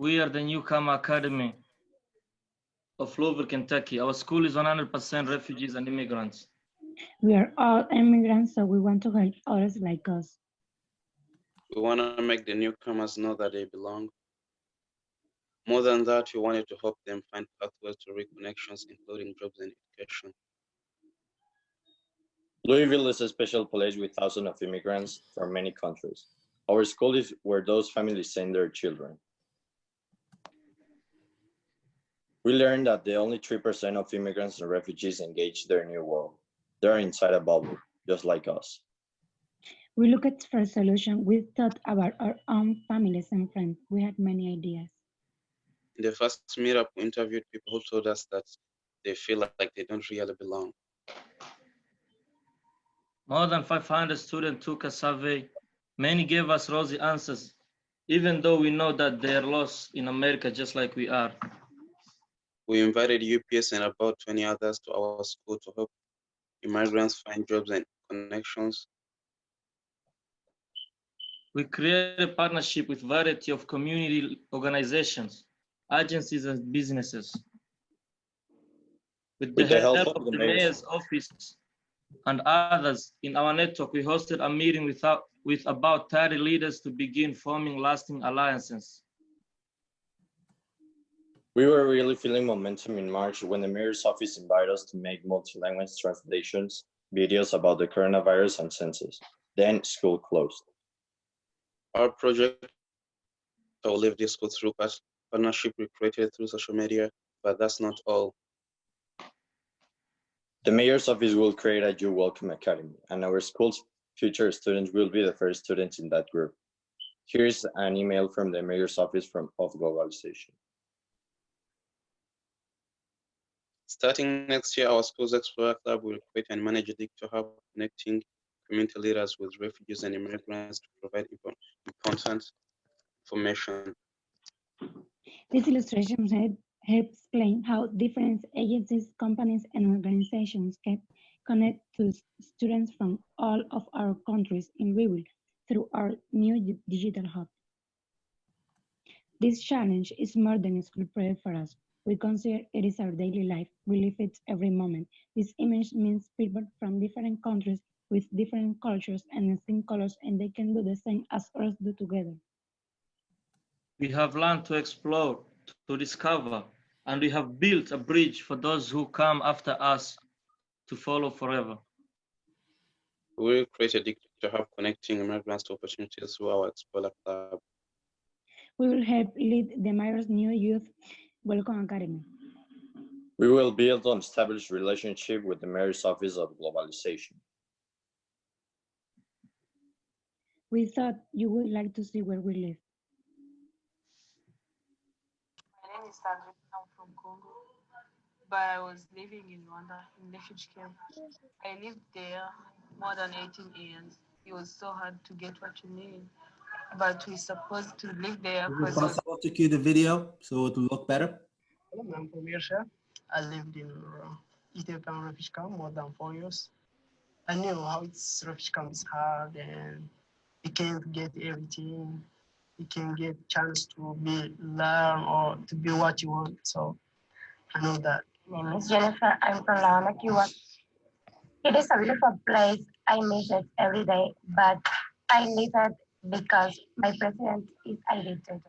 We are the Newcomer Academy of Louisville, Kentucky. Our school is 100% refugees and immigrants. We are all immigrants, so we want to help others like us. We want to make the newcomers know that they belong. More than that, we wanted to help them find pathways to reconnections, including jobs and education. Louisville is a special place with thousands of immigrants from many countries. Our school is where those families send their children. We learned that the only 3% of immigrants and refugees engage their new world. They're inside a bubble, just like us. We looked for a solution. We thought about our own families and friends. We had many ideas. In the first meetup, we interviewed people who told us that they feel like they don't really belong. More than 500 students took a survey. Many gave us rosy answers, even though we know that they are lost in America just like we are. We invited UPS and about 20 others to our school to help immigrants find jobs and connections. We created a partnership with a variety of community organizations, agencies, and businesses. With the help of the mayor's office and others in our network, we hosted a meeting with about 30 leaders to begin forming lasting alliances. We were really feeling momentum in March when the mayor's office invited us to make multi-language translations, videos about the coronavirus and census. Then school closed. Our project will live this school through partnership we created through social media, but that's not all. The mayor's office will create a Youth Welcome Academy, and our school's future students will be the first students in that group. Here's an email from the mayor's office of globalization. Starting next year, our school's Explorer Club will create and manage a digital hub connecting community leaders with refugees and immigrants to provide important information. This illustration helps explain how different agencies, companies, and organizations can connect to students from all of our countries in Louisville through our new digital hub. This challenge is more than a school project for us. We consider it is our daily life. We live it every moment. This image means people from different countries with different cultures and skin colors, and they can do the same as us do together. We have learned to explore, to discover, and we have built a bridge for those who come after us to follow forever. We will create a digital hub connecting immigrants to opportunities through our Explorer Club. We will help lead the mayor's new Youth Welcome Academy. We will build an established relationship with the mayor's office of globalization. We thought you would like to see where we live. My name is Sandra. I'm from Congo, but I was living in Rwanda in refugee camp. I lived there more than 18 years. It was so hard to get what you need, but we're supposed to live there. Is it possible to cue the video so it will look better? I'm from Russia. I lived in Ethiopian refugee camp more than 4 years. I knew how it's refugee camp is hard and you can't get everything. You can get chance to learn or to be what you want. So I know that. My name is Jennifer. I'm from Laona, Cuba. It is a beautiful place. I miss it every day, but I leave it because my president is a dictator.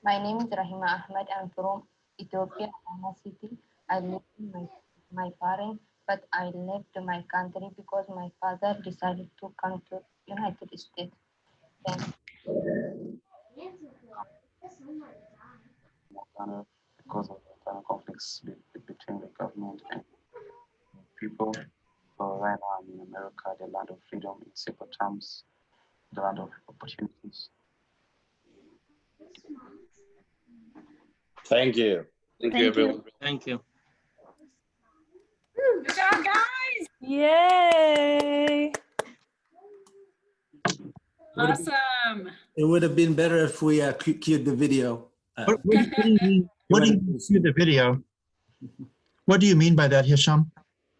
My name is Rahima Ahmed. I'm from Ethiopia, Ghana City. I live with my parents, but I left my country because my father decided to come to United States. Thanks. Because of the conflicts between the government and people. So right now I'm in America, the land of freedom in simple terms, the land of opportunities. Thank you. Thank you, everyone. Thank you. Good job, guys. Yay. Awesome. It would have been better if we cued the video. What do you mean? What do you mean cue the video? What do you mean by that, Hisham?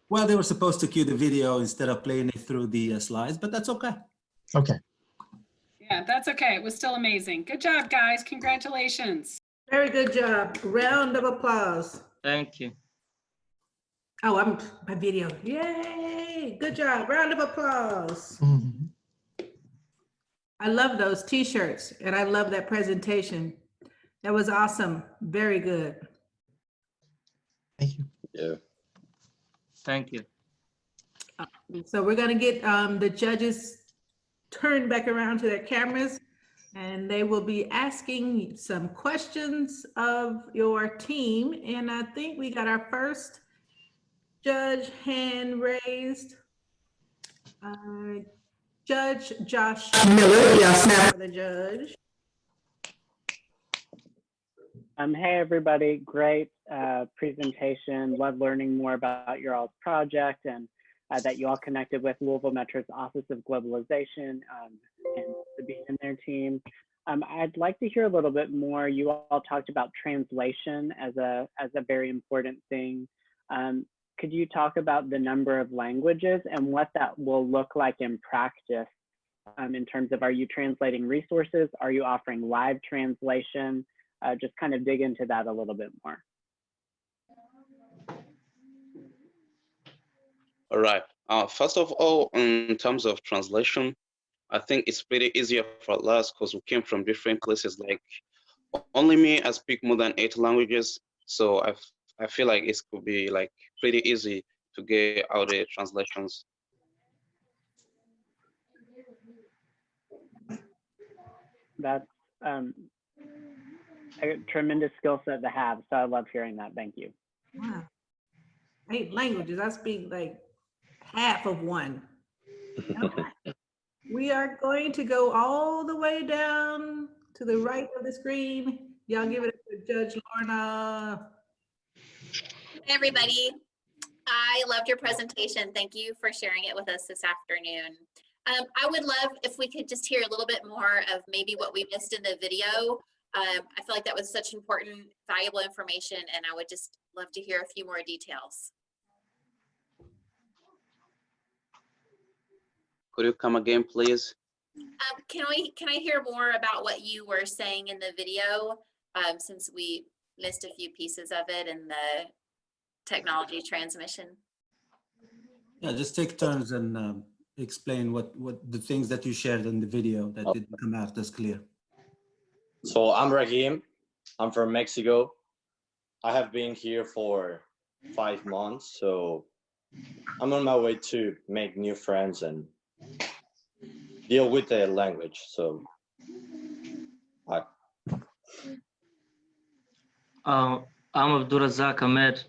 Well, they were supposed to cue the video instead of playing it through the slides, but that's okay. Okay. Yeah, that's okay. It was still amazing. Good job, guys. Congratulations. Very good job. Round of applause. Thank you. Oh, my video. Yay. Good job. Round of applause. I love those t-shirts and I love that presentation. That was awesome. Very good. Thank you. Yeah. Thank you. So we're going to get the judges turned back around to their cameras and they will be asking some questions of your team. And I think we got our first judge hand raised. Judge Josh Miller, yes, now for the judge. Hey everybody, great presentation. Love learning more about your all's project and that you all connected with Louisville Metro's Office of Globalization and to be in their team. I'd like to hear a little bit more. You all talked about translation as a very important thing. Could you talk about the number of languages and what that will look like in practice in terms of, are you translating resources? Are you offering live translation? Just kind of dig into that a little bit more. All right. First of all, in terms of translation, I think it's pretty easier for us because we came from different places. Like only me, I speak more than 8 languages. So I feel like it could be like pretty easy to get out the translations. That's a tremendous skill set to have. So I love hearing that. Thank you. Wow. 8 languages. I speak like half of one. We are going to go all the way down to the right of the screen. Y'all give it to Judge Lorna. Hey everybody. I loved your presentation. Thank you for sharing it with us this afternoon. I would love if we could just hear a little bit more of maybe what we missed in the video. I feel like that was such important, valuable information, and I would just love to hear a few more details. Could you come again, please? Can I hear more about what you were saying in the video, since we missed a few pieces of it in the technology transmission? Yeah, just take turns and explain what the things that you shared in the video that didn't come out as clear. So I'm Rahim. I'm from Mexico. I have been here for 5 months, so I'm on my way to make new friends and deal with the language. So I'm Abdurazak Ahmed,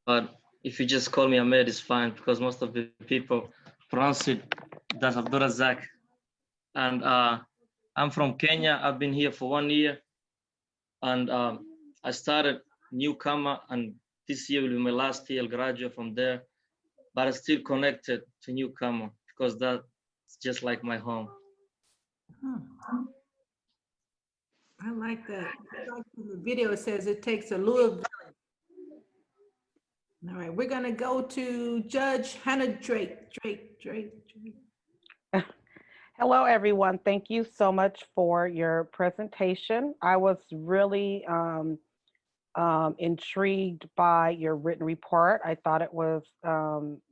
but if you just call me Ahmed, it's fine because most of the people pronounce it as Abdurazak. And I'm from Kenya. I've been here for 1 year, and I started Newcomer, and this year will be my last year. I'll graduate from there, but I'm still connected to Newcomer because that's just like my home. I like that. Like in the video, it says it takes a Louisville. All right, we're gonna go to Judge Hannah Drake. Hello, everyone. Thank you so much for your presentation. I was really intrigued by your written report. I thought it was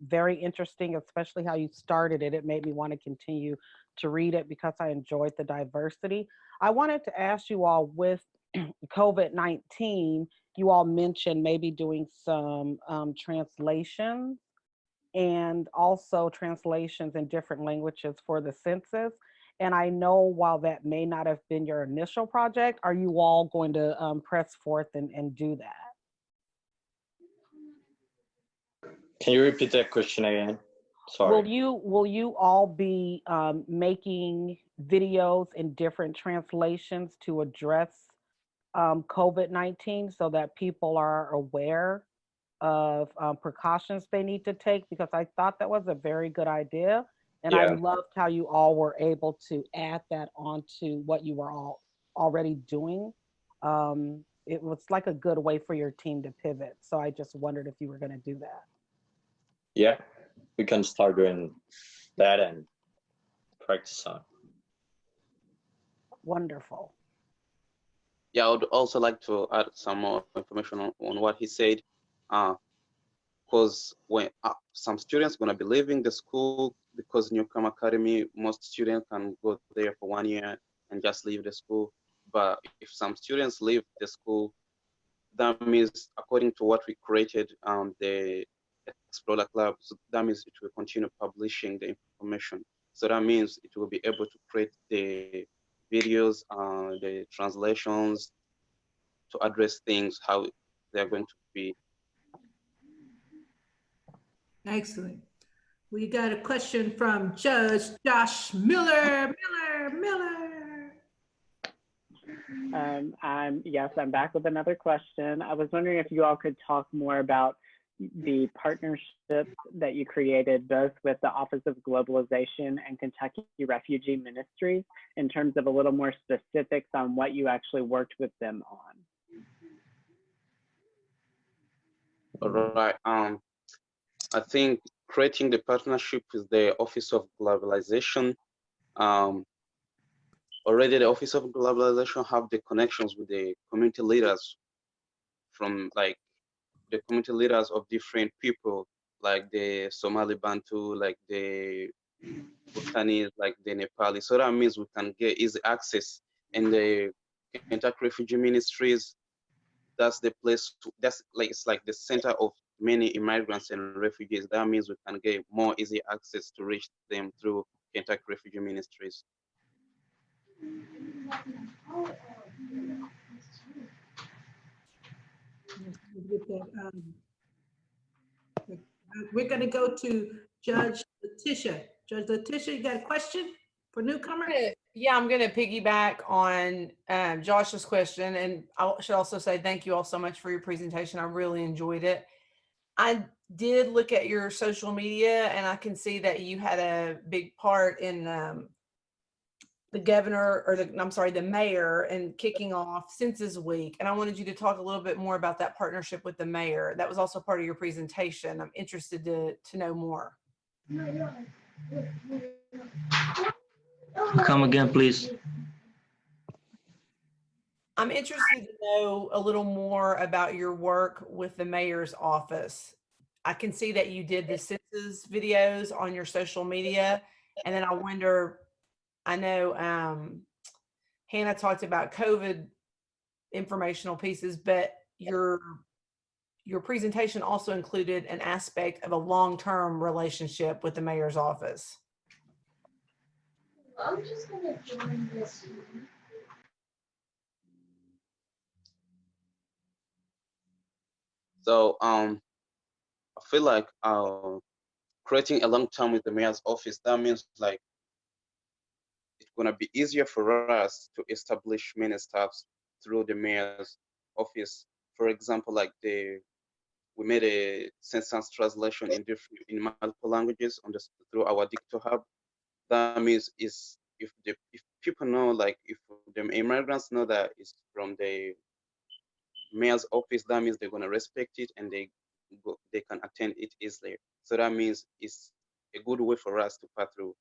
very interesting, especially how you started it. It made me want to continue to read it because I enjoyed the diversity. I wanted to ask you all, with COVID-19, you all mentioned maybe doing some translations and also translations in different languages for the census. And I know while that may not have been your initial project, are you all going to press forth and do that? Can you repeat that question again? Sorry. Will you all be making videos in different translations to address COVID-19 so that people are aware of precautions they need to take? Because I thought that was a very good idea. And I loved how you all were able to add that onto what you were all already doing. It was like a good way for your team to pivot. So I just wondered if you were going to do that. Yeah, we can start doing that and practice on. Wonderful. Yeah, I would also like to add some more information on what he said. Because when some students going to be leaving the school, because Newcomer Academy, most students can go there for 1 year and just leave the school. But if some students leave the school, that means according to what we created, the Explorer Club, so that means it will continue publishing the information. So that means it will be able to create the videos, the translations to address things, how they're going to be. Excellent. We got a question from Judge Josh Miller. Yes, I'm back with another question. I was wondering if you all could talk more about the partnership that you created both with the Office of Globalization and Kentucky Refugee Ministries in terms of a little more specifics on what you actually worked with them on. All right. I think creating the partnership with the Office of Globalization, already the Office of Globalization have the connections with the community leaders from like the community leaders of different people, like the Somali Bantu, like the Bhutanese, like the Nepali. So that means we can get easy access. And the Kentucky Refugee Ministries, that's the place, that's like, it's like the center of many immigrants and refugees. That means we can get more easy access to reach them through Kentucky Refugee Ministries. We're going to go to Judge Letitia. Judge Letitia, you got a question for Newcomer? Yeah, I'm going to piggyback on Josh's question, and I should also say thank you all so much for your presentation. I really enjoyed it. I did look at your social media, and I can see that you had a big part in the governor, or the mayor, and kicking off Census Week. And I wanted you to talk a little bit more about that partnership with the mayor. That was also part of your presentation. I'm interested to know more. Come again, please. I'm interested to know a little more about your work with the mayor's office. I can see that you did the census videos on your social media. And then I wonder, I know Hannah talked about COVID informational pieces, but your presentation also included an aspect of a long-term relationship with the mayor's office. I'm just gonna join this one. So I feel like creating a long term with the mayor's office, that means like it's gonna be easier for us to establish many staffs through the mayor's office. For example, like we made a census translation in multiple languages through our Dicto Hub. That means is if people know, like if the immigrants know that it's from the mayor's office, that means they're gonna respect it and they can attend it easily. So that means it's a good way for us to pass through.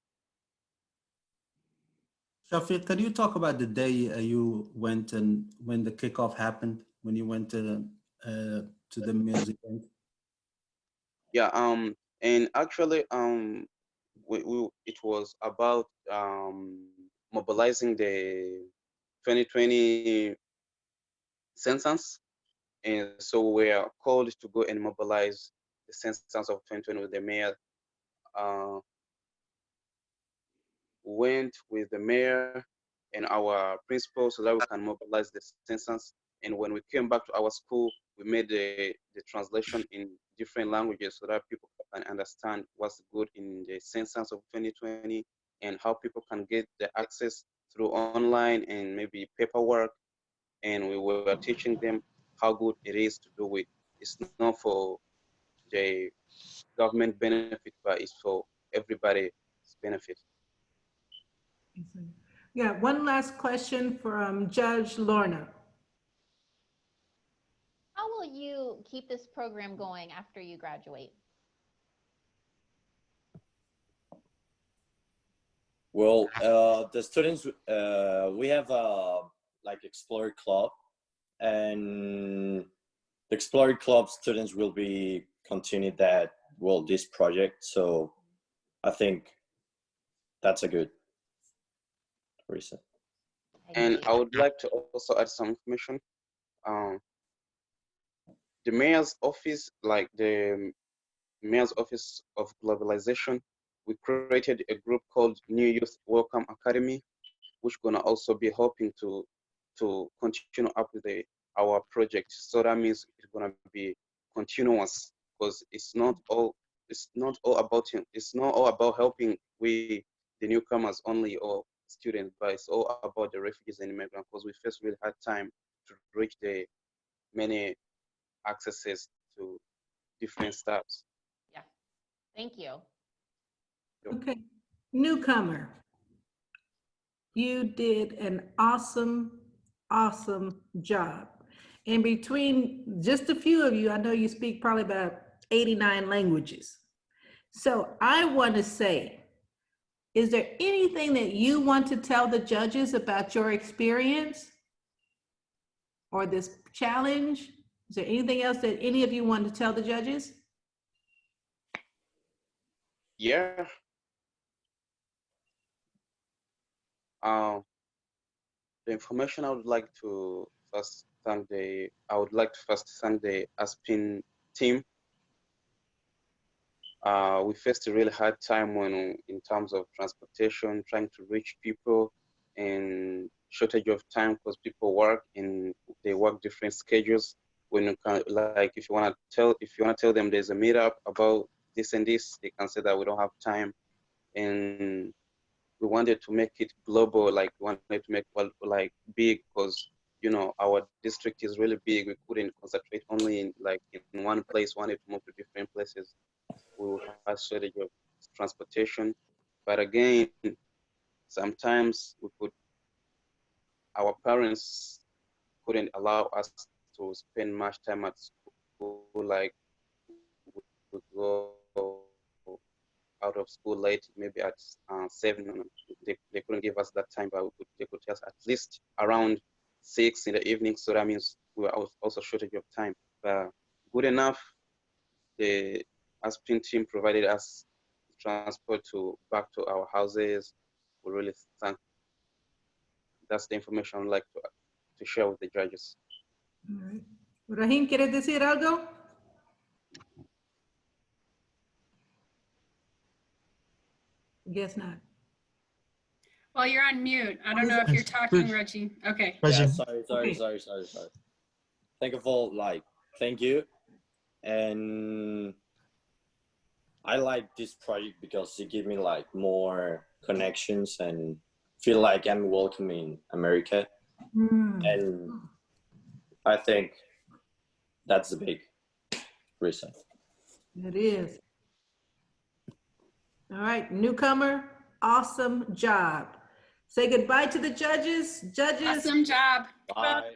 Shafiq, can you talk about the day you went and when the kickoff happened, when you went to the music event? Yeah, and actually, it was about mobilizing the 2020 census, and so we are called to go and mobilize the census of 2020 with the mayor. Went with the mayor and our principal so that we can mobilize the census. And when we came back to our school, we made the translation in different languages so that people can understand what's good in the census of 2020 and how people can get the access through online and maybe paperwork. And we were teaching them how good it is to do it. It's not for the government benefit, but it's for everybody's benefit. Yeah, one last question from Judge Lorna. How will you keep this program going after you graduate? Well, the students, we have like Explore Club, and the Explore Club students will be continue that, well, this project. So I think that's a good reason. And I would like to also add some information. The mayor's office, like the mayor's office of globalization, we created a group called New Youth Welcome Academy, which gonna also be helping to continue up with our project. So that means it's gonna be continuous, because it's not all about helping we the newcomers only or students, but it's all about the refugees and immigrants, because we first really had time to reach the many accesses to different stuffs. Yeah. Thank you. Okay. Newcomer, you did an awesome, awesome job. And between just a few of you, I know you speak probably about 89 languages. So I want to say, is there anything that you want to tell the judges about your experience or this challenge? Is there anything else that any of you want to tell the judges? Yeah. The information I would like to first thank the ASPIN team. We faced a really hard time in terms of transportation, trying to reach people, and shortage of time because people work and they work different schedules. When you can, like, if you want to tell them there's a meetup about this and this, they can say that we don't have time. And we wanted to make it global, like we wanted to make like big, because our district is really big. We couldn't concentrate only in one place. Wanted to move to different places. We had shortage of transportation, but again, sometimes our parents couldn't allow us to spend much time at school. Like we go out of school late, maybe at 7. They couldn't give us that time, but they could tell us at least around 6 in the evening. So that means we were also shortage of time. But good enough, the ASPIN team provided us transport back to our houses. We really thank. That's the information I'd like to share with the judges. All right. Rahim, ¿quieres decir algo? Guess not. Well, you're on mute. I don't know if you're talking, Reggie. Okay. Yeah, sorry. Thank you. And I like this project because it gives me like more connections and feel like I'm welcome in America. And I think that's the big reason. It is. All right, Newcomer, awesome job. Say goodbye to the judges. Judges. Awesome job. Bye.